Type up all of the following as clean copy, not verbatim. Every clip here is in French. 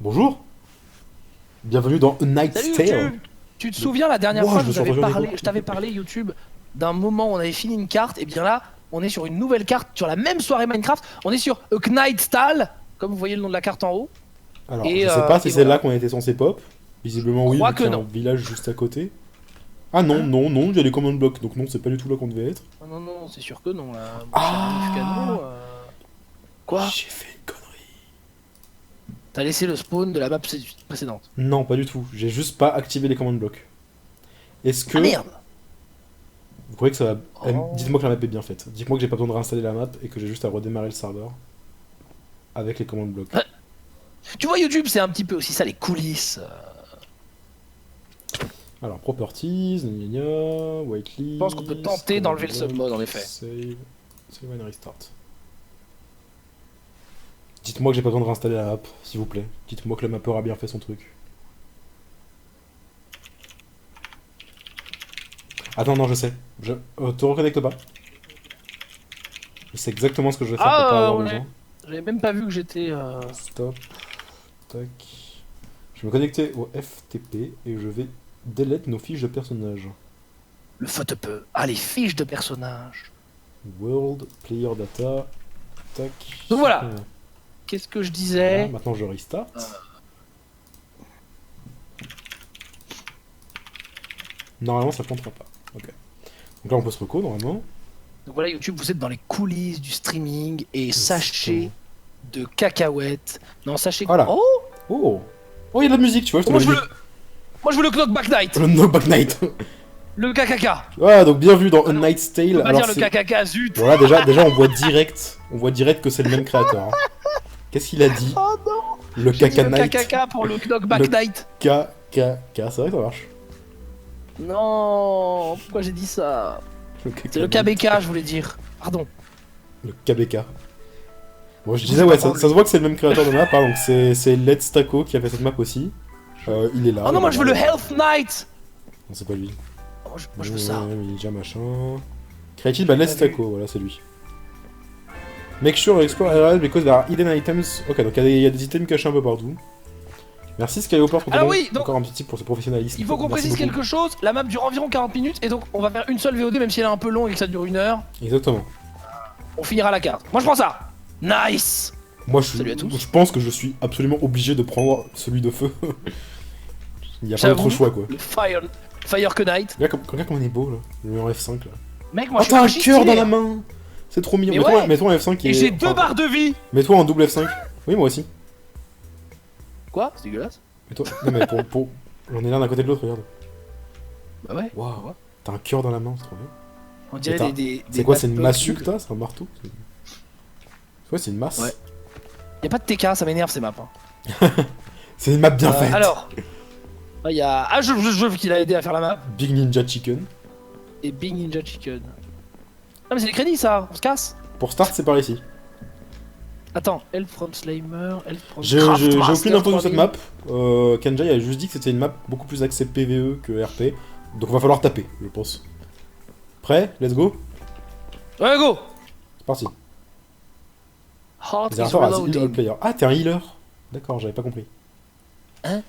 Bonjour, bienvenue dans A Knight's Salut Tale. YouTube! Tu te souviens la dernière Wow, fois, je me suis entendu en écho. je t'avais parlé YouTube d'un moment où on avait fini une carte, et bien là, on est sur une nouvelle carte, sur la même soirée Minecraft, on est sur A Knight's Tale, comme vous voyez le nom de la carte en haut. Alors, Et, je sais pas si et c'est voilà. là qu'on était censé pop. Visiblement oui, Crois vu qu'il que y a un non. village juste à côté. Ah non, Hein? non, non, il y a des command blocks, donc non, c'est pas du tout là qu'on devait être. Non, non, non, c'est sûr que non, là. Mon Ah. cher Yves Cano, Quoi? J'ai fait une connerie. T'as laissé le spawn de la map précédente. Non, pas du tout, j'ai juste pas activé les command blocks. Est-ce que... Ah merde! Vous croyez que ça va... Oh. Dites-moi que la map est bien faite. Dites-moi que j'ai pas besoin de réinstaller la map et que j'ai juste à redémarrer le serveur. Avec les command blocks. Tu vois, YouTube, c'est un petit peu aussi ça, les coulisses. Alors, properties, gna gna gna, whitelist... Je pense qu'on peut tenter d'enlever le submod, en effet. Save and restart. Dites-moi que j'ai pas besoin de réinstaller la map, s'il vous plaît. Dites-moi que la mapper a bien fait son truc. Attends, non, je sais. Te reconnecte pas. Je sais exactement ce que je vais faire pour pas avoir ouais. besoin. J'avais même pas vu que j'étais... Stop. Tac. Je vais me connecter au FTP et je vais delete nos fiches de personnages. Le peu. Ah, les fiches de personnages. World, player data. Tac. Donc voilà. Qu'est-ce que je Voilà, disais? maintenant je restart. Normalement ça comptera pas. Ok. Donc là on peut se reco normalement. Donc voilà, YouTube, vous êtes dans les coulisses du streaming et sachez de cacahuètes. Non, sachez que... Voilà. Oh, Oh. Oh, il y a de la musique, tu vois, je te moi, je veux l'avais le... moi je veux le Knockback Night. dit. Le Knockback Night. Le KKK. Voilà, donc bienvenue dans A Ah non, Knight's On Tale. peut pas Alors dire le c'est... KKK, zut. Voilà, déjà on voit direct que c'est le même créateur. Hein. Qu'est-ce qu'il a dit? Oh non. Le J'ai dit Kaka le Knight. KKK pour le Knockback Le- Night. KKK, c'est vrai que ça marche. Non, pourquoi j'ai dit ça? C'est le Knight. KBK, je voulais dire. Pardon. Le KBK. Bon, je disais, ouais, ça se voit que c'est le même créateur de map, hein, donc c'est Let's Taco qui a fait cette map aussi. Il est là. Oh non, moi il est je veux le là. Health Knight. Non, c'est pas lui. Oh, moi je veux ça. Ninja machin. Creative by Let's Taco, voilà, c'est lui. Make sure you explore areas because there are hidden items. Ok, donc il y a des items cachés un peu partout. Merci Skyhopper pour Alors oui, donc- encore un petit tip pour ce professionnalisme. Il faut qu'on Merci précise beaucoup. quelque chose, la map dure environ 40 minutes et donc on va faire une seule VOD même si elle est un peu longue et que ça dure 1 heure. Exactement. On finira la carte. Moi je prends ça. Nice. Moi, Salut à tous. je pense que je suis absolument obligé de prendre celui de feu. Il n'y a pas J'avoue. d'autre choix, quoi. Le Fire Knight. Regarde comme on est beau, là. Le mets en F5, là. Mec, moi Oh, je suis t'as un archi cœur stylé, dans la hein. main. C'est trop mignon. Mais Mets-toi ouais. mets-toi en F5 Et j'ai 2 barres de vie. Mets-toi en double F5. Oui, moi aussi. Quoi? C'est dégueulasse. Mets-toi... Non, mais pour... J'en ai l'un d'un côté de l'autre, regarde. Bah ouais. Waouh. T'as un cœur dans la main, c'est trop bien. On dirait Attends, des C'est quoi, c'est une bad massue bugs. que t'as? C'est un marteau? Ouais, c'est une masse. Ouais. Y'a pas de TK, ça m'énerve ces maps. Hein. C'est une map bien faite. Alors. Il y a Ajov qui l'a aidé à faire la map. Big Ninja Chicken. Et Big Ninja Chicken. Ah mais c'est les crédits ça, on se casse. Pour start, c'est par ici. Attends, Elf from Slimer, Elf from J'ai Craftmaster aucune info sur 3000. cette map. Kenjai a juste dit que c'était une map beaucoup plus axée PVE que RP. Donc va falloir taper, je pense. Prêt? Let's go? Ouais go. C'est parti. Heart Les is rapports à heal all reloading. player. Ah, t'es un healer. D'accord, j'avais pas compris. Hein?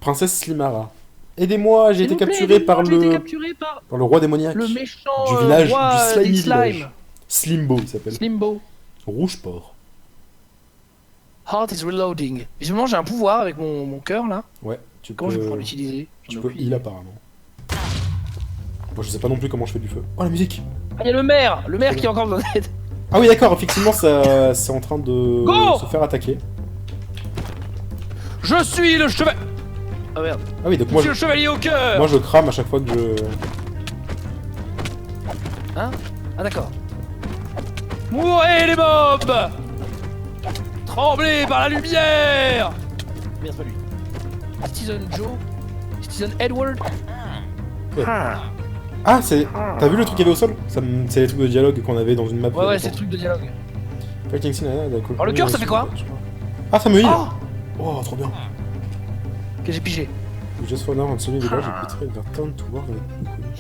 Princesse Slimara. Aidez-moi, j'ai S'il été vous plaît, capturé par aidez-moi, j'ai été le... capturé par par le roi démoniaque. le méchant Du village, roi du slimy des slime. village. Slimbo, il s'appelle. Slimbo. Rougeport. Heart is reloading. Visiblement j'ai un pouvoir avec mon cœur là. Ouais, tu Comment peux... je vais pouvoir l'utiliser? Tu J'en ai peux aucune heal idée. apparemment. Moi je sais pas non plus comment je fais du feu. Oh la musique! Ah y'a le maire qui a encore besoin d'aide. Ah oui d'accord, effectivement ça c'est en train de Go se faire attaquer. Je suis le chevalier. Ah merde. Ah oui donc Je moi suis le chevalier au cœur. moi je crame à chaque fois que je... Hein? Ah d'accord. Mourez les mobs! Tremblez par la lumière! Merde, c'est pas lui. Citizen Joe? Citizen Edward? Ouais. Ah. Ah c'est... T'as vu le truc qu'il y avait au sol? C'est les trucs de dialogue qu'on avait dans une map. Ouais, c'est le truc de dialogue. Alors le cœur, ça fait quoi? Ah ça me heal! Oh! Oh trop bien! Que j'ai pigé. You just found out on Sony village et Peter vers town to work avec...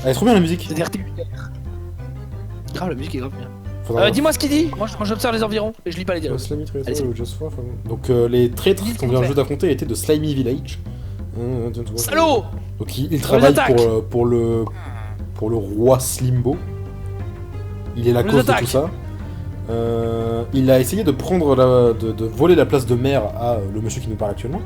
Elle est trop bien la musique! C'est des RT. Grave, la musique est grave bien. Dis-moi ce qu'il dit. Moi j'observe les environs et je lis pas les dialogues. Allez-y. Donc les traîtres Dites qu'on vient complet. juste d'affronter étaient de Slimy Village. Salaud. Donc il On travaille les attaque. pour le roi Slimbo. Il est la On les cause de attaque. tout ça. Il a essayé de prendre de voler la place de maire à le monsieur qui nous parle actuellement.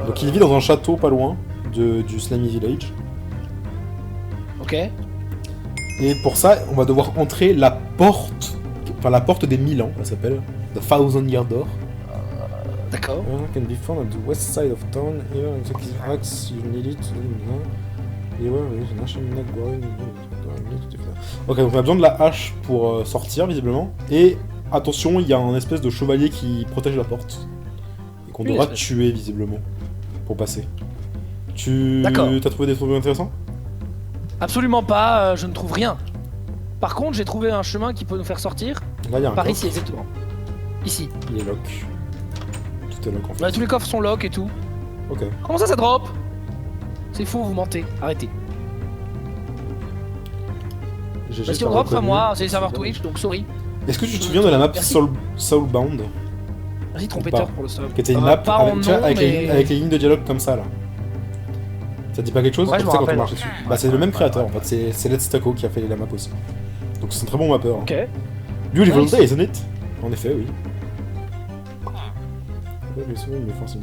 Donc il vit dans un château pas loin du Slimy Village. Ok. Et pour ça, on va devoir entrer la porte, enfin la porte des 1000 ans, elle s'appelle, The Thousand Year Door. D'accord. Can be found on the west side of town. Here, in the axe, you need it. Ok, donc on a besoin de la hache pour sortir, visiblement. Et attention, il y a un espèce de chevalier qui protège la porte. Et qu'on Une devra espèce. tuer, visiblement, pour passer. Tu D'accord. t'as trouvé des trucs intéressants? Absolument pas, je ne trouve rien. Par contre, j'ai trouvé un chemin qui peut nous faire sortir. Là, il y a un Par coffre. ici, exactement. Ici. Il est lock. Tout est lock, en fait. Là, tous les coffres sont lock et tout. Ok. Comment ça drop? C'est faux, vous mentez. Arrêtez. GG, Bah, si ça on drop, reconnu. pas moi, c'est les serveurs C'est Twitch, donc sorry. Est-ce que tu te souviens de la map Merci. Soulbound? Merci, trompetteur pas. pour le sub. Qui était une map pas avec, en tu vois, nom, avec, mais... avec les lignes de dialogue comme ça là. Ça te dit pas quelque chose? Ouais, je Tu me sais quand on rappelle. marche dessus. Bah c'est le même créateur en fait, c'est Let's Taco qui a fait la map aussi. Donc c'est un très bon mappeur. Ok. Beautiful Nice. day, isn't it? En effet, oui.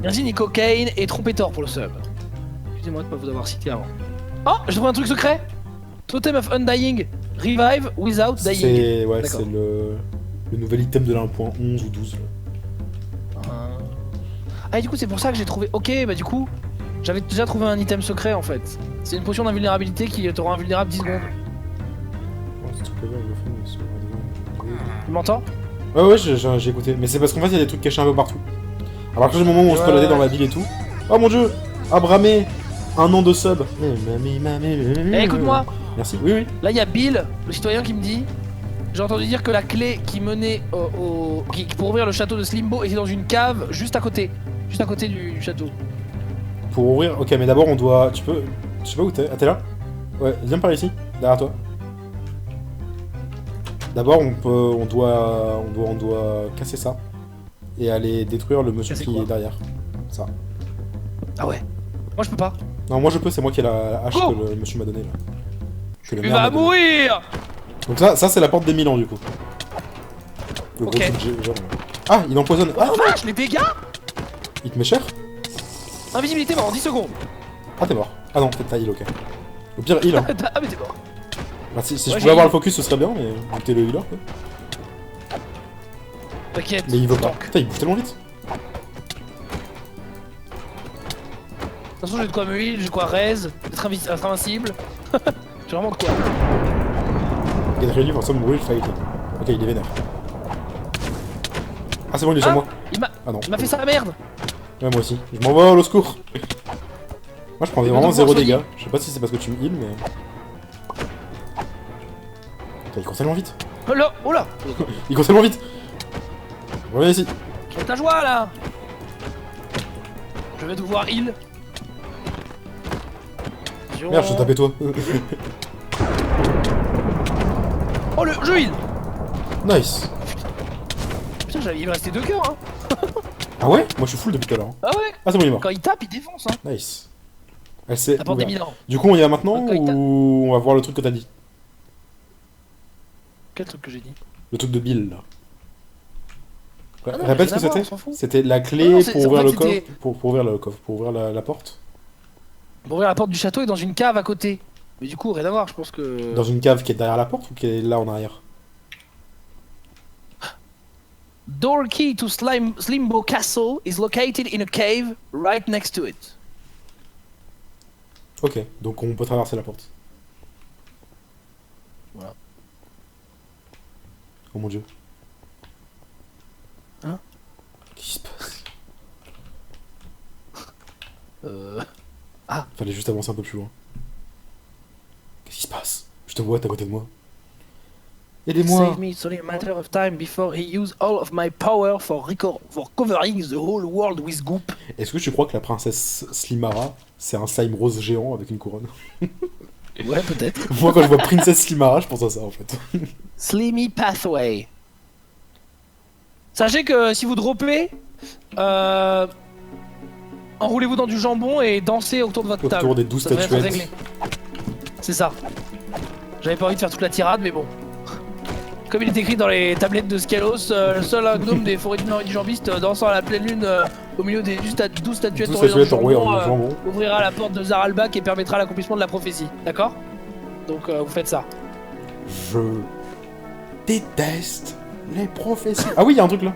Merci Nico Kane et trompetteur pour le sub. Excusez-moi de pas vous avoir cité avant. Oh, j'ai trouvé un truc secret. Totem of Undying. Revive without dying. C'est ouais, D'accord. c'est le nouvel item de la 1.11 ou 12. Là. Ah, et du coup, c'est pour ça que j'ai trouvé. Ok, bah du coup, j'avais déjà trouvé un item secret en fait. C'est une potion d'invulnérabilité qui te rend invulnérable 10 secondes. Tu m'entends? Ouais, j'ai écouté. Mais c'est parce qu'en fait, il y a des trucs cachés un peu partout. À partir du moment où on se baladait dans la ville et tout. Oh mon dieu! Abramé! Un an de sub! Eh, écoute-moi! Merci, oui, oui. Là, il y a Bill, le citoyen, qui me dit. J'ai entendu dire que la clé qui menait pour ouvrir le château de Slimbo était dans une cave juste à côté. Juste à côté du château. Pour ouvrir, ok, mais d'abord on doit. Tu peux. Je sais pas où t'es. Ah, t'es là? Ouais, viens par ici, derrière toi. D'abord, on doit casser ça et aller détruire le monsieur Casser qui quoi? est derrière. Ça. Ah ouais. Moi, je peux pas. Non, moi je peux, c'est moi qui ai la hache Go que le monsieur m'a donnée là. Que le Tu maire vas m'a donnée. mourir! Donc ça c'est la porte des 1000 ans du coup. Le gros Ok. truc genre. Ah, il empoisonne. Oh Ah, la vache, les dégâts! il te met cher? Invisibilité pendant 10 secondes. Ah, t'es mort. Ah non, t'as heal, ok. Au pire, heal. Hein. Ah, mais t'es mort. Bah, si Ouais, je j'ai pouvais avoir heal. le focus, ce serait bien, mais vu que t'es le healer quoi. T'inquiète. Mais il veut pas. tank. Putain, il bouge tellement vite. De toute façon, j'ai de quoi me heal, j'ai de quoi raise, être invincible. J'ai vraiment de quoi. Get ready for some real fighting. Ok, il est vénère. Ah, c'est bon, il est sur Ah, moi. il m'a Ah non. fait ça, merde! Ouais, moi aussi. Je m'en vais au secours. Moi, je prends Mais vraiment donc, 0 on se dégâts. Je sais pas si c'est parce que tu me heal, mais. Putain, il court tellement vite. Oh là! Oh là! Il court tellement vite. Reviens ici. Quelle ta joie là! Je vais devoir heal. Merde, je t'ai tapé toi. Oh, le jeu heal! Nice. Putain, il me restait 2 cœurs, hein! Ah ouais? Moi, je suis full depuis tout à l'heure. Hein. Ah ouais! Ah, c'est bon, il est mort. Quand il tape, il défonce, hein! Nice. Elle s'est La porte des ouverte. 1000 ans. Du coup, on y va maintenant Quand il tape. ou on va voir le truc que t'as dit? Quel truc que j'ai dit? Le truc de Bill là. Ouais, Ah non, répète ce rien que à voir, c'était? on s'en fout. C'était la Ah clé non, c'est- pour en ouvrir fait, le c'était- coffre, pour ouvrir le coffre, pour ouvrir la porte. Pour ouvrir la porte du château et dans une cave à côté. Mais du coup, rien à voir, je pense que. Dans une cave qui est derrière la porte ou qui est là en arrière? Door key to Slimbo Castle is located in a cave right next to it. Ok, donc on peut traverser la porte. Voilà. Oh mon dieu. Hein? Qu'est-ce qui se passe? Ah, Fallait juste avancer un peu plus loin. Qu'est-ce qui se passe? Je te vois, t'es à côté de moi. Aidez-moi! save me, it's only a matter of time before he use all of my power for covering the whole world with goop. Est-ce que tu crois que la princesse Slimara, c'est un slime rose géant avec une couronne? Ouais, peut-être. Moi, quand je vois Princess Slimara, je pense à ça en fait. Slimy Pathway. Sachez que si vous droppez, enroulez-vous dans du jambon et dansez autour de votre table. Autour des 12 Ça devrait être statuettes. réglé. C'est ça. J'avais pas envie de faire toute la tirade, mais bon. Comme il est écrit dans les tablettes de Skelos, le seul gnome des forêts du Nord et du Jambiste dansant à la pleine lune au milieu des 12 statuettes 12 enroulées dans du statuettes enroulées jambon, en jambon. ouvrira la porte de Zaralbak et permettra l'accomplissement de la prophétie. D'accord? Donc vous faites ça. Je déteste les prophéties. Ah oui, il y a un truc là.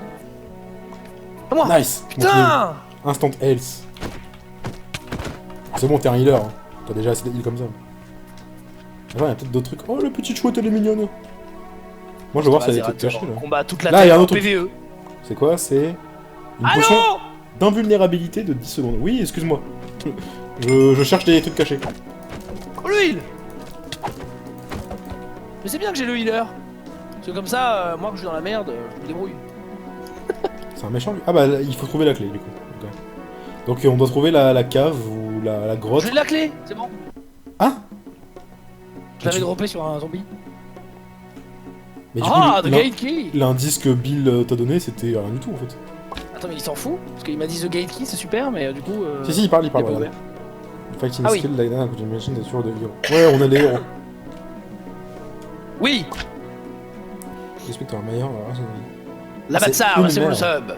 À moi. Nice. Putain. Instant health. C'est bon, t'es un healer. Hein. T'as déjà assez de heal comme ça. Attends, il y a peut-être d'autres trucs. Oh, la petite chouette, elle est mignonne. Moi, je veux voir s'il y a des trucs cachés là. Combat toute la Là, il y a un terre en autre truc. PVE. C'est quoi? C'est une Allô? potion d'invulnérabilité de 10 secondes. Oui, excuse-moi. Je cherche des trucs cachés. Oh, le heal. Mais c'est bien que j'ai le healer. Parce que comme ça, moi que je suis dans la merde, je me débrouille. C'est un méchant lui. Ah bah, il faut trouver la clé du coup. Ok. Donc, on doit trouver la cave ou la grotte. J'ai la clé, c'est bon. Ah. Je l'avais droppé sur un zombie. Mais du Ah, coup, the gate key. l'indice que Bill t'a donné, c'était rien du tout en fait. Attends, mais il s'en fout. Parce qu'il m'a dit the gate key, c'est super, mais du coup. Si, il parle, il est pas regarde. ouvert. Fighting Ah oui. skill, like that, could you mention that you're the hero. Ouais, on a les héros. Oui. J'espère que t'es un meilleur. La C'est Batsar, une merci pour le merde. sub.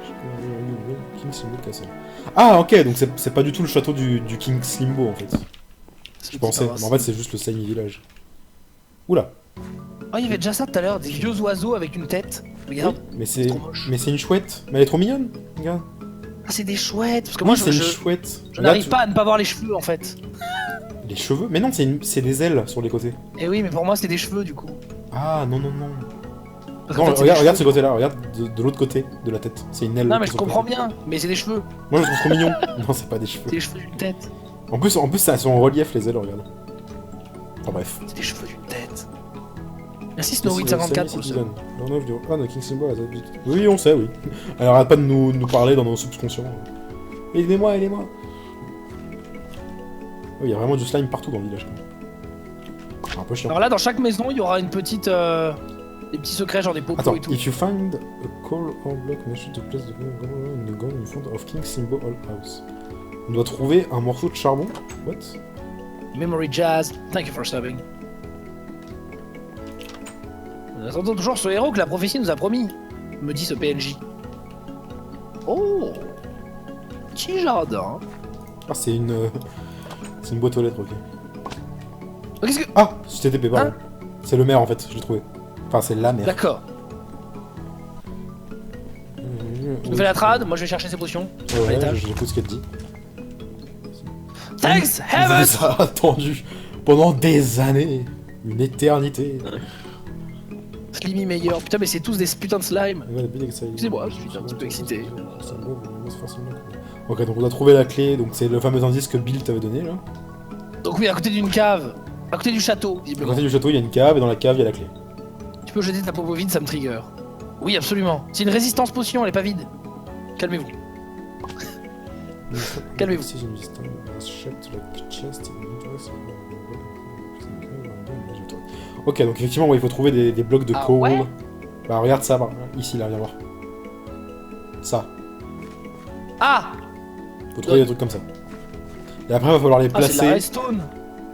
King Slimbo Castle. Ah, ok, donc c'est pas du tout le château du King Slimbo en fait. Je pensais, mais en fait c'est juste le Slimy Village. Oula. Oh, il y avait déjà ça tout à l'heure, des vieux oiseaux avec une tête. Regarde. Mais c'est trop moche. une chouette. Mais elle est trop mignonne. Regarde. Ah, c'est des chouettes. Parce que Moi moi, c'est je une chouette. je Regarde, n'arrive pas à ne pas voir les cheveux en fait. Les cheveux. Mais non, c'est des ailes sur les côtés. Et oui, mais pour moi, c'est des cheveux du coup. Ah non non non. Parce qu'en Non, fait, c'est regarde des ce cheveux. côté-là. Regarde de l'autre côté de la tête. C'est une aile. Non, mais qui je est sur le comprends côté. bien, mais c'est des cheveux. Moi je trouve trop mignon. Non, c'est pas des cheveux. C'est des cheveux d'une tête. En plus ça sont en relief les ailes. Regarde. Enfin bref. C'est des cheveux d'une tête. Merci Snowy54 pour le sub. Oui, on sait, oui. Elle arrête pas de nous parler dans nos subconscients. Aidez-moi, aidez-moi. Oh, il y a vraiment du slime partout dans le village. C'est un peu chiant. Alors là, dans chaque maison, il y aura une petite. Des petits secrets, genre des popos Attends, et tout. if you find a coal or block, make sure to place the in the ground in front of King Simbo Old House. On doit trouver un morceau de charbon. What? Memory Jazz, thank you for subbing. Nous attendons toujours ce héros que la prophétie nous a promis, me dit ce PNJ. Oh, petit jardin. Ah, c'est une boîte aux lettres, ok. Oh, qu'est-ce que... Ah, c'est TTP, pardon. C'est le maire en fait, je l'ai trouvé. Enfin, c'est la mère. D'accord. Tu fais la trad, moi je vais chercher ces potions. à Ouais, l'étage. j'écoute ce qu'elle dit. Thanks, On heaven. les a attendus pendant des années. Une éternité. Slimy meilleur. Putain, mais c'est tous des putains de slime. Excusez-moi, je suis un petit peu excité. Ok, donc on a trouvé la clé, donc c'est le fameux indice que Bill t'avait donné là. Donc oui, à côté d'une cave. À côté du château, À visiblement. côté du château, il y a une cave, et dans la cave, il y a la clé. Tu peux jeter ta popo vide, ça me trigger. Oui, absolument. C'est une résistance potion, elle est pas vide. Calmez-vous. Calmez-vous. Ok, donc effectivement, ouais, il faut trouver des blocs de Ah coal. ouais. Bah regarde ça, bah, ici là, viens voir. Ça. Ah, Faut trouver des trucs comme ça. Et après, va falloir les ah c'est de la placer. redstone.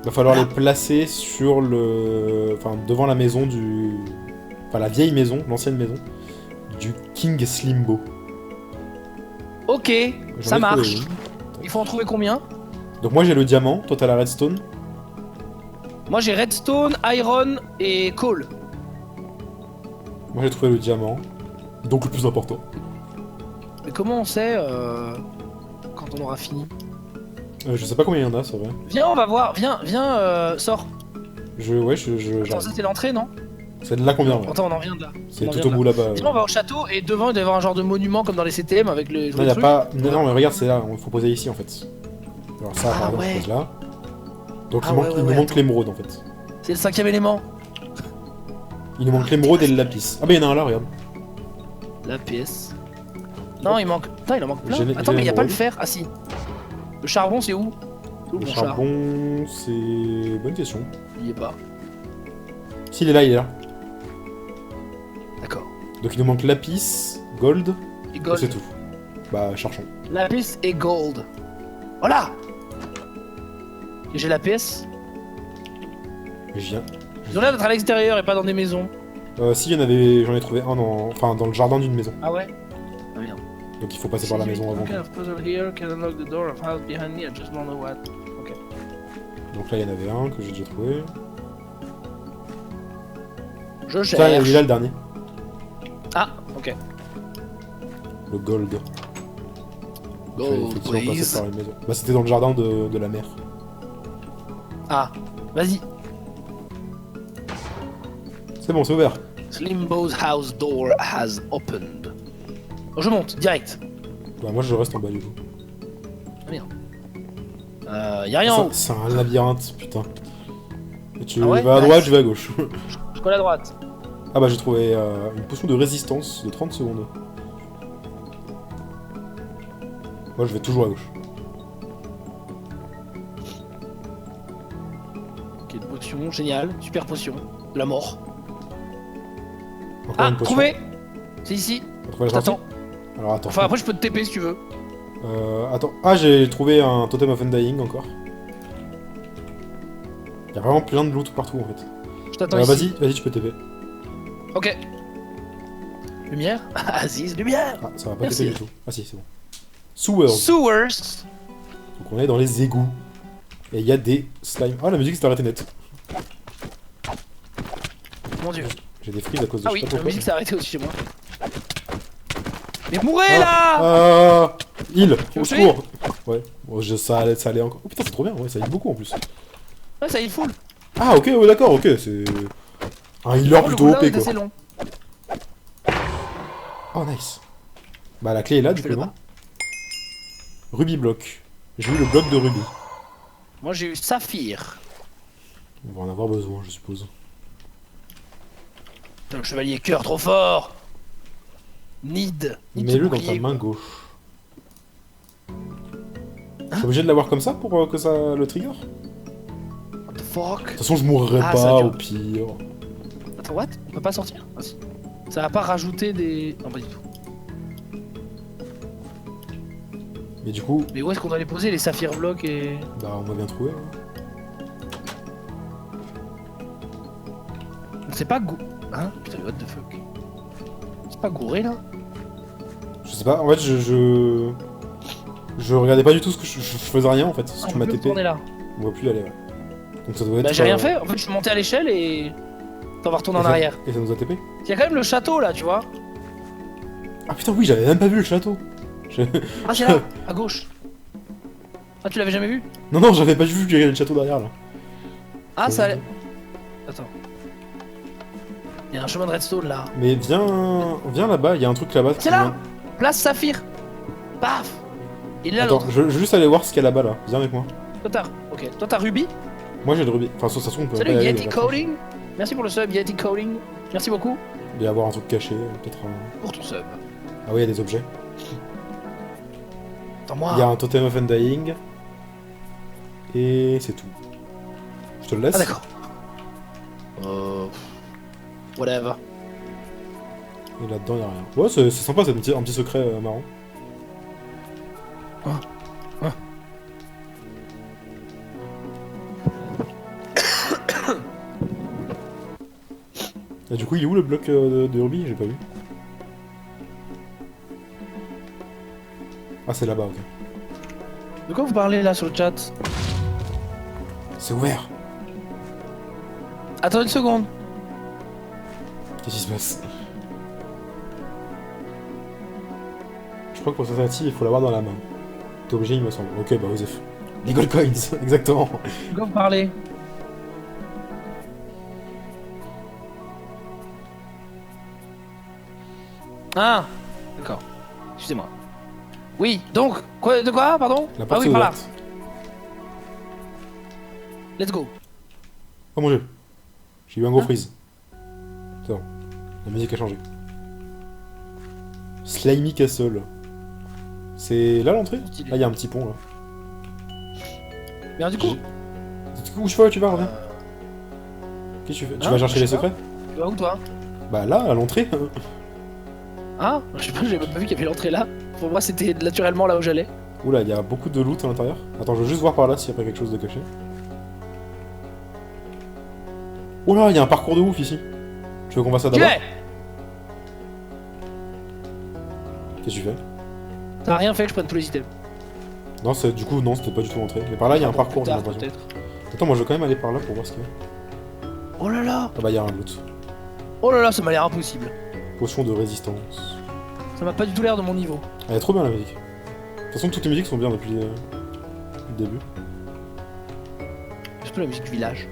Va falloir Ah. les placer sur le. Enfin, devant la maison du. Enfin, la vieille maison, l'ancienne maison. Du King Slimbo. Ok, J'en ça ai trouvé marche. une. Il faut en trouver combien? Donc, moi j'ai le diamant, toi t'as la redstone. Moi j'ai redstone, iron et coal. Moi j'ai trouvé le diamant. Donc le plus important. Mais comment on sait quand on aura fini? Je sais pas combien il y en a, c'est vrai. Viens, on va voir. Viens, sors. Ouais, Attends, j'arrive. ça c'était l'entrée, non? C'est de là qu'on vient, ouais. Attends, on en vient de là. C'est on en tout vient au de bout là-bas. Viens, on va au château et devant il doit y avoir un genre de monument comme dans les CTM avec les Non, y a trucs. pas. Non, mais regarde, c'est là, il faut poser ici en fait. Alors ça, Ah, par exemple, ouais. on pose là. Donc Ah, il, ouais, il ouais, nous ouais, manque attends. l'émeraude en fait. C'est le 5ème élément. Il nous manque l'émeraude et le lapis. Ah bah il y en a un là, regarde. La pièce. Non, il manque. Putain, il en manque plein. J'ai Attends, mais y a pas l'émeraude. le fer. Ah si. Le charbon, c'est où? Où Le mon char? charbon, c'est... Bonne question. Il y est pas. S'il est là, il est là. D'accord. Donc il nous manque lapis, gold, Et et gold. c'est tout. Bah, cherchons. Lapis et gold. Voilà. Et j'ai lapis. Je viens. Ils ont l'air d'être à l'extérieur et pas dans des maisons. Si, j'en ai trouvé un dans... Enfin, dans le jardin d'une maison. Ah ouais? Ah merde. Donc il faut passer par la maison avant. What kind of puzzle here can unlock the door of house behind me? I just don't know what. Ok. Donc là, il y en avait un que j'ai déjà trouvé. Je Tiens, il est cherche. là le dernier. Ah, ok. Le gold. J'avais Go, effectivement passé please. par une maison. Bah, c'était dans le jardin de la mer. Ah, vas-y. C'est bon, c'est ouvert. Slimbo's house door has opened. Oh, je monte, direct. Bah, moi, je reste en bas du coup. Y'a rien en haut. C'est un labyrinthe, putain. Et tu Ah ouais, vas à nice. droite, je vais à gauche. Je colle à droite. Ah bah, j'ai trouvé une potion de résistance de 30 secondes. Moi, je vais toujours à gauche. Ok, une potion, génial. Super potion. La mort. Encore Ah, une potion. trouvé. C'est ici. On a trouvé Je la t'attends. sortie. Alors, attends. Enfin, après, je peux te TP si tu veux. Attends. Ah, j'ai trouvé un totem of undying encore. Il y a vraiment plein de loot partout en fait. Je t'attends ici. Vas-y, tu peux TP. Ok. Lumière. Aziz, lumière. Ah, ça va pas Merci. TP du tout. Ah si, c'est bon. Sewers. Sewers. Donc on est dans les égouts. Et il y a des slimes. Ah, la musique s'est arrêtée net. Mon dieu. J'ai des frises à cause de Ah je oui, sais pas la pourquoi. musique s'est arrêtée aussi chez moi. Mais mourrez Ah, là. Ah, heal, Tu au me secours. Ouais, bon, ça allait encore. Oh putain, c'est trop bien, ouais, ça aide beaucoup en plus. Ouais, ça y est, full. Ah, ok, ouais, d'accord, ok, c'est. Un healer Le plutôt cooldown OP est quoi. assez long. Oh, nice. Bah, la clé est là, Je du fais coup, le non pas. Ruby block. J'ai eu le bloc de Ruby. Moi j'ai eu Saphir. On va en avoir besoin, je suppose. Putain, le chevalier cœur trop fort. Need. Mets-le dans ta main gauche. Je suis obligé de l'avoir comme ça pour que ça le trigger? De What the fuck? toute façon, je mourrai Ah, ça pas dure. au pire. Attends, what? On peut pas sortir? Ah si. Ça va pas rajouter des... Non, pas du tout. Mais du coup, Mais où est-ce qu'on doit les poser, les saphirs blocs et... bah, on va bien trouver. Hein. C'est pas go... Hein? Putain, what the fuck? C'est pas gouré, là? Je sais pas, en fait, je regardais pas du tout ce que je faisais rien en fait. Si Ah, tu on m'as peut plus TP, retourner là. on va plus y aller. Ouais. Donc ça doit être. Bah j'ai rien fait, en fait je suis monté à l'échelle et... T'en vas retourner en arrière. Et ça nous a TP? Il y a quand même le château là, tu vois. Ah putain, oui, j'avais même pas vu le château. Ah c'est là, à gauche. Ah tu l'avais jamais vu? Non, non, j'avais pas vu qu'il y avait le château derrière là. Ah ça allait... Attends. Il y a un chemin de redstone là. Mais viens là-bas, il y a un truc là-bas. C'est là! Place Saphir. Paf. Il est là Attends, l'autre. je veux juste aller voir ce qu'il y a là-bas là. Viens avec moi. Toi t'as... Ok, toi t'as Ruby. Moi j'ai le Ruby. Enfin, de toute façon, on peut Salut pas y aller. Yeti Coding. Merci pour le sub Yeti Coding. Merci beaucoup Il doit y avoir un truc caché, peut-être un. pour ton sub. Ah oui, il y a des objets. Attends moi. Il y a un totem of undying. Et c'est tout. Je te le laisse. Ah d'accord. Whatever. Et là-dedans, il y a rien. Ouais, c'est sympa, c'est un petit secret marrant. Et du coup, il est où le bloc de Ruby? J'ai pas vu. Ah, c'est là-bas, ok. De quoi vous parlez là sur le chat? C'est ouvert. Attends une seconde. Qu'est-ce qui se passe? Je crois que pour cette il faut l'avoir dans la main. T'es obligé, il me semble. Ok, bah, Osef. Les gold coins, exactement. De quoi vous parlez? Ah, d'accord. Excusez-moi. Oui, donc, quoi, de quoi, pardon? La Ah porte oui, est par là. ouverte. Let's go. Oh mon dieu. J'ai eu un gros Hein freeze. Attends. La musique a changé. Slimy Castle. C'est là l'entrée? Stylé. Ah, il y a un petit pont là. Mais du coup, Où je vois, tu vas, reviens. Qu'est-ce que tu fais? Tu vas chercher les secrets? tu vas où toi? Bah là, à l'entrée. Ah, je sais pas, j'ai même pas vu qu'il y avait l'entrée là. Pour moi, c'était naturellement là où j'allais. Oula, il y a beaucoup de loot à l'intérieur. Attends, je veux juste voir par là s'il y a pas quelque chose de caché. Oula, il y a un parcours de ouf ici. Tu veux qu'on fasse ça d'abord? Yeah. Qu'est-ce que tu fais? T'as rien fait que je prenne tous les items. Non, du coup, non, c'était pas du tout l'entrée. Mais par là, il y a un Bon, parcours, plus j'ai tard, l'impression. peut-être. Attends, moi je veux quand même aller par là pour voir ce qu'il y a. Oh là là. Ah bah, il y a un loot. Oh là là, ça m'a l'air impossible. Potion de résistance. Ça m'a pas du tout l'air de mon niveau. Elle est trop bien la musique. De toute façon, toutes les musiques sont bien depuis le début. Surtout la musique du village.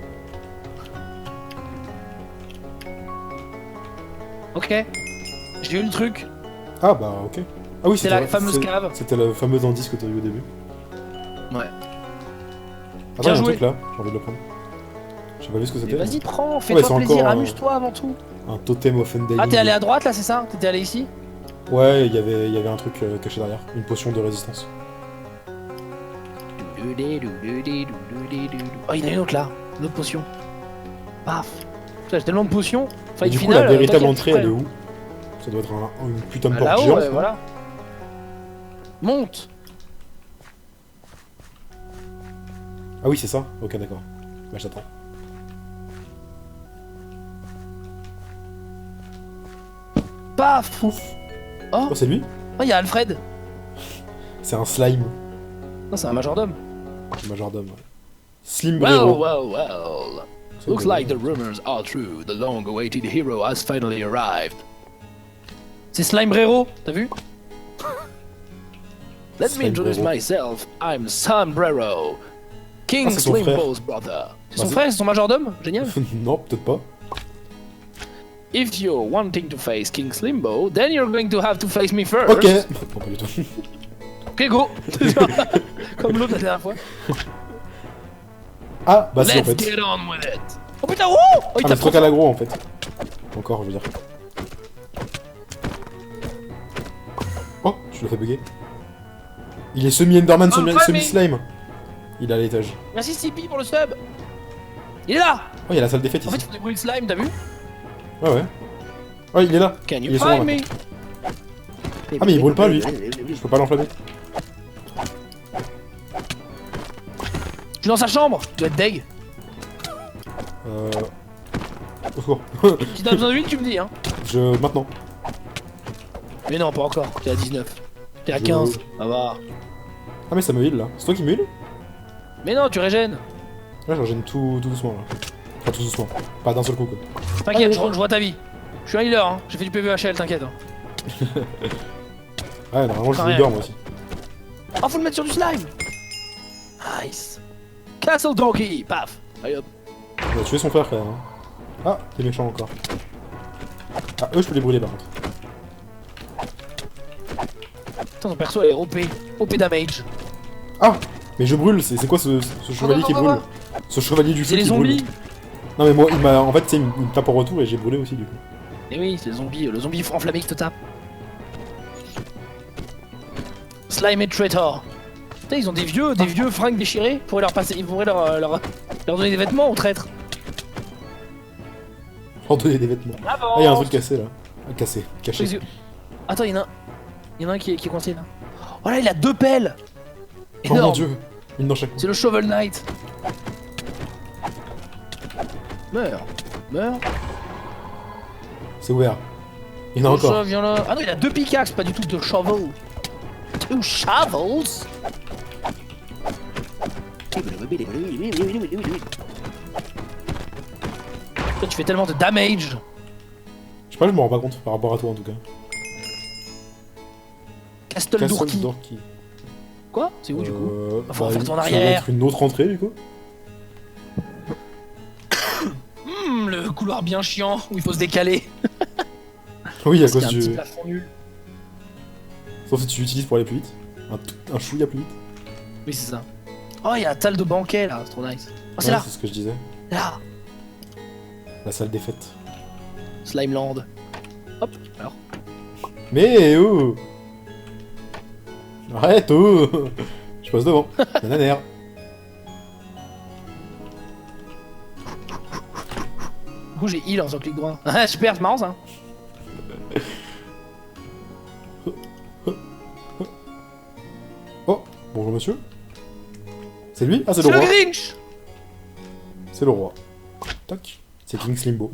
Ok. J'ai eu le truc. Ah bah, ok. Ah oui, C'est la fameuse cave. C'était le fameux indice que t'as eu au début. Ouais. Attends, il y Bien a un joué. truc là, j'ai envie de le prendre. J'ai pas vu ce que Mais c'était. vas-y, prends, Ouais, fais-toi c'est plaisir, encore, amuse-toi avant tout. Un totem of undying. Ah, t'es allé à droite là, c'est ça? T'étais allé ici? Ouais, il y avait un truc caché derrière. Une potion de résistance. Oh, il y en a une autre là, une autre potion. Paf. Putain, j'ai tellement de potions. Et Fight du coup, final, la véritable t'inquiète, entrée, je elle est suis où? Ça doit être une putain de prêt. porte Là-haut, géante. ouais, non voilà. Monte. Ah oui, c'est ça? Ok, d'accord. Bah, j'attends. Paf. Pouf! Oh, Oh, c'est lui? il y a Alfred. C'est un slime. Non, c'est un majordome. Majordome. Ouais. Slim Well, Brero. well, well. C'est Looks bon. like the rumors are true. The long-awaited hero has finally arrived. C'est Slimebrero, t'as vu? Let me introduce Slimebrero. myself. I'm Sombrero, King Ah, c'est son frère. Slimbo's brother. C'est son Ah, c'est- frère, c'est son majordome? Génial. Non, peut-être pas. If you're wanting to face King Slimbo, then you're going to have to face me first. Ok! Non, pas du tout. Ok, go. Comme l'autre la dernière fois. Ah, bah si, en Let's fait. get on with it. Oh putain, oh, Ah, il mais tape ce truc trop à l'agro, en fait. Encore, je veux dire. Oh, je le fais bugger. Il est semi-Enderman, Oh, le semi-slime. Il est à l'étage. Merci Sippy pour le sub. Il est là. Oh, il y a la salle des fêtes En fait, ici. il faut des bruits de slime, t'as vu? Ouais, ouais. Ouais, il est là. Can Il you est souvent find là. me? Ah, mais il brûle pas, lui. Je peux pas l'enflammer. Je suis dans sa chambre. Tu dois être deg. Au secours. Si t'as besoin de lui, tu me dis, hein. Maintenant. Mais non, pas encore. T'es à 19. T'es à Je- 15. Ça va. Ah, mais ça me heal là. C'est toi qui me heal? Mais non, tu régènes. Là, je régène tout doucement là. Enfin, tout doucement. Pas d'un seul coup quoi. T'inquiète, je vois ta vie. Je suis un healer, hein. J'ai fait du PVHL, t'inquiète. Hein. Ouais, normalement, je Enfin, suis rien. leader moi aussi. Oh, faut le mettre sur du slime. Nice. Castle Donkey. Paf. Allez hop. Il a tué son frère quand même. Hein. Ah, t'es méchant encore. Ah, eux, je peux les brûler par contre. Putain, ton perso, elle est OP. OP damage. Ah! Mais je brûle, c'est quoi ce chevalier qui brûle? Ce chevalier du feu C'est les qui brûle. zombies. Non mais moi, il m'a... En fait, il me tape en retour et j'ai brûlé aussi du coup. Et oui, c'est les zombies. Le zombie enflammé qui te tape. Slime et Traitor. Putain, ils ont des vieux fringues déchirés. Ils pourraient leur donner des vêtements aux traîtres. Leur donner des vêtements. Ah, il y a un truc cassé là. Ah, cassé, caché. Attends, il y en a un qui est coincé là. Oh là, il a 2 pelles. Oh mon Énorme. dieu! Une dans chaque main. C'est le Shovel Knight. Meurs. C'est ouvert. Il y en a Ça, encore. viens là. Ah non, il a 2 pickaxes, pas du tout de shovel. 2 shovels. Toi, tu fais tellement de damage. Je sais pas, je me rends pas compte par rapport à toi en tout cas. Castle Castle Doorkey. Doorkey. Quoi? C'est où du coup? Faut bah, faire ton ça doit arrière. être une autre entrée du coup. Le couloir bien chiant où il faut se décaler. Oui, à Parce qu'il y cause a un petit du... plafond nul. Sauf si tu l'utilises pour aller plus vite. Un chouïa plus vite. Oui, c'est ça. Oh, il y a la salle de banquet là, c'est trop nice. Oh, c'est Ouais, là, c'est ce que je disais. là. La salle des fêtes. Slimeland. Hop, alors. Mais oh! Arrête oh! Je passe devant. Nananère. coup, j'ai heal en sans clic droit. Ah, super, c'est marrant ça. Oh, bonjour monsieur. C'est lui? Ah, c'est C'est le le roi. Grinch. C'est le roi. Tac. C'est King Slimbo.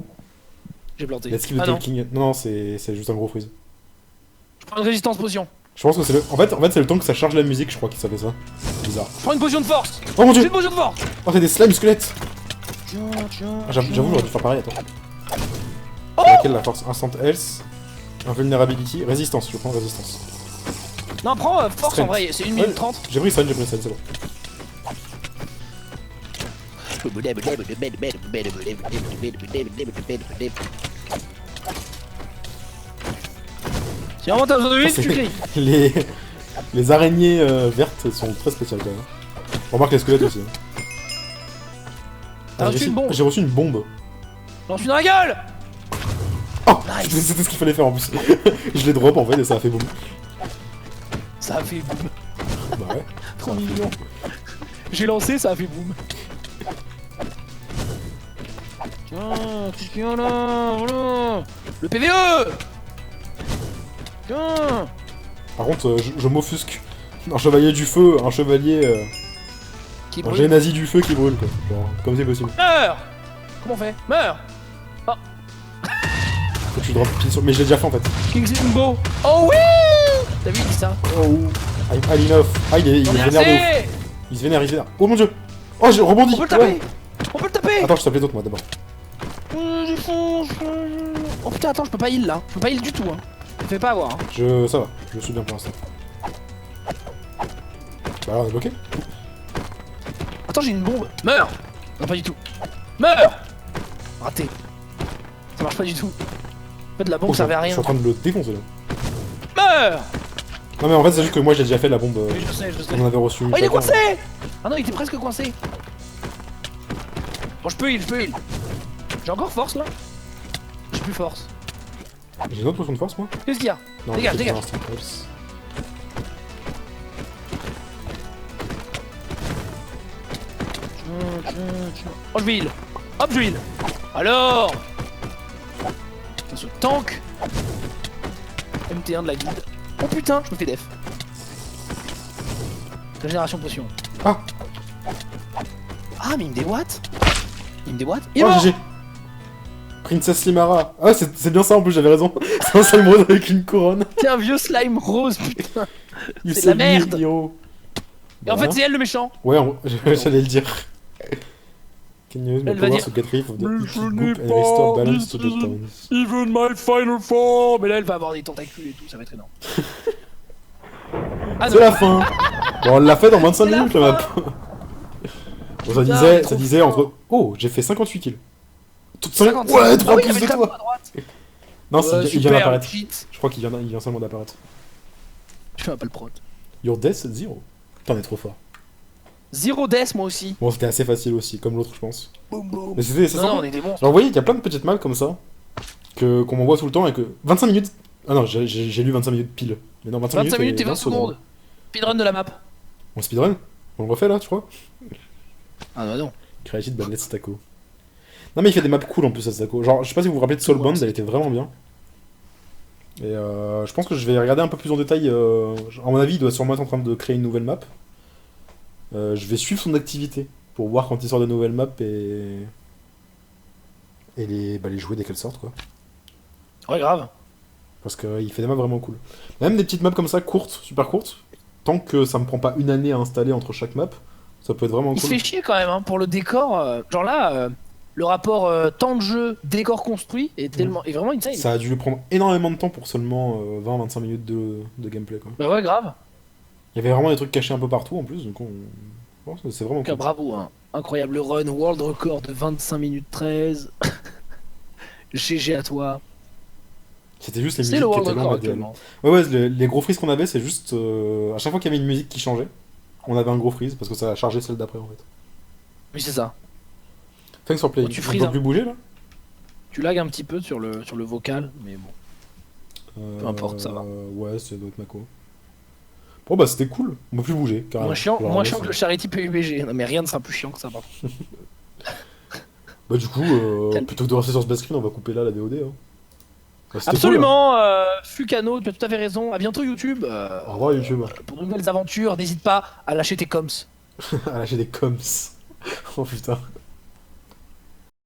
J'ai planté. Let's keep the Ah non, talking. Non, c'est juste un gros freeze. je prends une résistance potion. Je pense que c'est le. En fait c'est le temps que ça charge la musique, je crois qu'il s'appelle ça. C'est bizarre. Je prends une potion de force. Oh mon J'ai dieu! une potion de force. Oh, c'est des slimes squelettes! Ah, j'avoue, j'aurais dû faire pareil, attends. Oh Laquelle la force? Instant health, invulnerability, résistance, je prends résistance. Non, prends force Strength. en vrai, c'est 1 minute 30. J'ai pris ça, c'est bon. Si vraiment t'as besoin de Ah, huile, c'est- tu cries. les araignées vertes sont très spéciales quand même. Remarque les squelettes aussi. T'as reçu une bombe. J'ai reçu une bombe. J'en suis dans la gueule. Oh! Nice. C'était ce qu'il fallait faire en plus. Je l'ai drop en fait et ça a fait boum. Ça a fait boum. Bah ouais. Trop mignon. J'ai lancé, ça a fait boum. Tiens, qu'est-ce qu'il y a là? Voilà. Le PVE. Tiens. Par contre, je m'offusque. Un chevalier du feu, un chevalier. Qui Un brûle. génie nazi du feu qui brûle quoi. Genre, comme c'est possible. Meurs. Comment on fait? Meurs. Faut que tu drop pile sur. Mais je l'ai déjà fait en fait. King Simbo. Oh oui. T'as vu, il dit ça? Oh! I'm enough. Ah, il est J'en ai vénère de ouf. assez. Il se vénère, il se vénère. Oh mon dieu! Oh, j'ai rebondi! On peut le taper. Ouais. On peut le taper. Attends, je t'appelais d'autres moi d'abord. Défonce. Oh putain, attends, je peux pas heal là. Je peux pas heal du tout. Hein. Je me fais pas avoir. Hein. Ça va, je suis bien pour l'instant. Bah là, on est bloqué. Attends, j'ai une bombe. Meurs. Non, pas du tout. Meurs. Raté. Ça marche pas du tout. En fait, la bombe Oh, servait à je rien. suis en train de le défoncer là. Meurs. Non, mais en fait, c'est juste que moi j'ai déjà fait la bombe. Oui, je sais, je sais. On en avait reçu une. Oh, il est chacun. coincé. Ah non, il était presque coincé. Bon, je peux heal, je peux heal. J'ai encore force là. J'ai plus force. J'ai une autre potion de force moi? Qu'est-ce qu'il y a? Non, Dégage, c'est dégage. pour l'instant, oups. Oh, je vais heal. Hop, je heal. Alors ça se tank. MT1 de la guilde. Oh putain, je me fais def. Régénération potion. Ah! Ah, mais il me déboîte. Il me déboîte. Il est Oh, mort. GG! Princess Limara. Ah, c'est bien ça en plus, j'avais raison. C'est un slime rose avec une couronne. C'est un vieux slime rose, putain. You C'est de la saved me, merde. yo. Et en Voilà. fait, c'est elle le méchant. Ouais, j'allais le dire. Can you use my Elle va powers dire, to get rid of the mais itchy je goop n'ai and pas restore balance to the besoin. stones? Even my final form. Mais là, elle va avoir des tentacules et tout, ça va être énorme. Ah C'est la fin! Bon, on l'a fait dans 25 C'est la minutes la map. fin. Bon, ça Putain, disait, trop ça disait fort. entre. Oh, j'ai fait 58 kills. Toutes 55. Ouais, 3 Ah oui, plus avec de la toi! boue à droite. Non, Ouais, il vient super, d'apparaître. cheat. Je crois qu'il vient seulement d'apparaître. Je fais un peu le prod. Your death, 0. T'en es trop fort. Zero death, moi aussi. Bon, c'était assez facile aussi, comme l'autre, je pense. Boum boum. Mais c'était. Non, non, on est des monstres. Alors, vous voyez, il y a plein de petites maps comme ça. Qu'on m'envoie tout le temps et que. 25 minutes. Ah non, j'ai lu 25 minutes pile. Mais non, 25 25 minutes et 20 secondes. secondes. Speedrun de la map. On speedrun? On le refait là, tu crois? Ah bah non. Created by Let's Taco. Non mais il fait des maps cool en plus à Taco. Genre, je sais pas si vous vous rappelez de Soulbound, elle était vraiment bien. Et je pense que je vais regarder un peu plus en détail. À mon avis, il doit sûrement être en train de créer une nouvelle map. Je vais suivre son activité pour voir quand il sort de nouvelles maps et les jouer dès qu'elles sortent quoi. Ouais, grave. Parce qu'il fait des maps vraiment cool. Même des petites maps comme ça, courtes, super courtes, tant que ça me prend pas une année à installer entre chaque map, ça peut être vraiment Il se cool. fait chier quand même hein, pour le décor. Genre là, le rapport temps de jeu, décor construit est tellement est vraiment insane. Ça a dû lui prendre énormément de temps pour seulement 20-25 minutes de gameplay quoi. Bah ouais, grave. Il y avait vraiment des trucs cachés un peu partout en plus, donc bon, c'est vraiment Donc, cool. bravo, hein. Incroyable run, world record de 25 minutes 13. GG à toi. C'était juste les C'est musiques le qui world étaient record longues. actuellement. Ouais, les gros freezes qu'on avait, c'est juste à chaque fois qu'il y avait une musique qui changeait, on avait un gros freeze parce que ça a chargé celle d'après en fait. Oui, c'est ça. Thanks for playing. Bon, tu On freezes, peut hein. plus bouger là? Tu lags un petit peu sur le vocal, mais bon. Peu importe, ça va. Ouais, c'est d'autres Mako. Bon bah c'était cool, on peut plus bouger carrément. Moins chiant, Genre, moins là, chiant que le Charity PUBG. Non mais rien ne sera plus chiant que ça par contre. Bah du coup, plutôt que de rester sur ce base screen, on va couper là la VOD. Hein. Bah, c'était cool, hein. Absolument, Flucano, tu as tout à fait raison. À bientôt YouTube. Au revoir YouTube. Pour de nouvelles aventures, n'hésite pas à lâcher tes coms. À lâcher des coms. Oh putain.